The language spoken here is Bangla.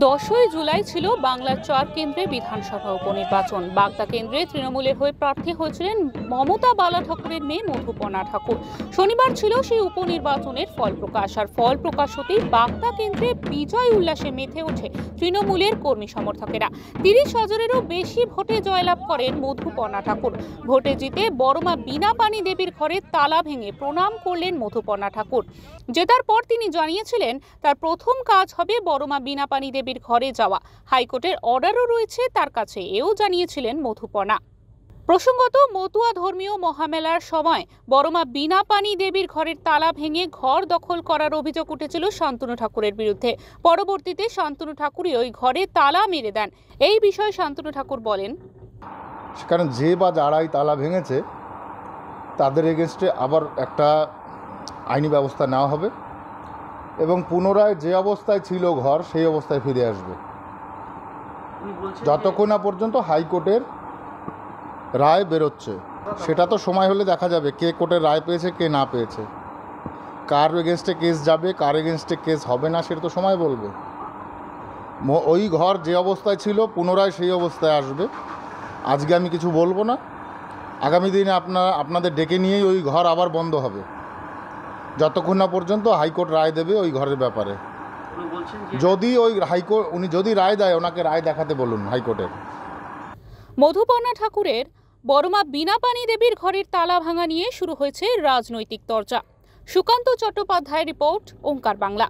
10ই জুলাই ছিল বাংলার 4 কেন্দ্রে বিধানসভা উপনির্বাচন। বাগদা কেন্দ্রে তৃণমূলের হয়ে প্রার্থী হয়েছিলেন মমতা বালা ঠাকুরের মেয়ে মধুপর্ণা ঠাকুর। শনিবার ছিল সেই উপনির্বাচনের ফল প্রকাশ, আর ফল প্রকাশ হতেই বাগদা কেন্দ্রে বিজয় উল্লাসে মেতে ওঠে তৃণমূলের কর্মী সমর্থকেরা। 30,000-এরও বেশি ভোটে জয়লাভ করেন মধুপর্ণা ঠাকুর। ভোটে জিতে বড়মা বীণাপানি দেবীর ঘরে তালা ভেঙে প্রণাম করলেন মধুপর্ণা ঠাকুর। জেতার পর তিনি জানিয়েছিলেন তার প্রথম কাজ হবে বড়মা বীণাপানি দেবীর ঘরে যাওয়া। হাইকোর্টের অর্ডারও রয়েছে তার কাছে, এও জানিয়েছিলেন মধুপর্ণা। প্রসঙ্গত, মতুয়া ধর্মীয় মহামেলার সময় বড়মা বীণাপানি দেবীর ঘরের তালা ভেঙে ঘর দখল করার অভিযোগ উঠেছিল শান্তনু ঠাকুরের বিরুদ্ধে। পরবর্তীতে শান্তনু ঠাকুরই ওই ঘরে তালা মেরে দেন। এই বিষয়ে শান্তনু ঠাকুর বলেন, কারণ যে বা যারাই তালা ভেঙেছে তাদের এগেনস্টে আবার একটা আইনি ব্যবস্থা নেওয়া হবে এবং পুনরায় যে অবস্থায় ছিল ঘর সেই অবস্থায় ফিরে আসবে, যতক্ষণ না পর্যন্ত হাইকোর্টের রায় বেরোচ্ছে। সেটা তো সময় হলে দেখা যাবে কে কোর্টের রায় পেয়েছে কে না পেয়েছে, কার এগেনস্টে কেস যাবে কার এগেনস্টে কেস হবে না সেটা তো সময় বলবে। ওই ঘর যে অবস্থায় ছিল পুনরায় সেই অবস্থায় আসবে। আজকে আমি কিছু বলবো না, আগামী দিনে আপনাদের ডেকে নিয়েই ওই ঘর আবার বন্ধ হবে যতক্ষণ না পর্যন্ত হাইকোর্ট রায় দেবে ওই ঘরের ব্যাপারে। যদি ওই হাইকোর্ট উনি যদি রায় দেয় ওনাকে রায় দেখাতে বলুন হাইকোর্টের। মধুপর্ণা ঠাকুরের বড়মা বীণাপানি দেবীর ঘরের তালা ভাঙা নিয়ে শুরু হয়েছে রাজনৈতিক চর্চা। সুকান্ত চট্টোপাধ্যায়ের রিপোর্ট, ওঙ্কার বাংলা।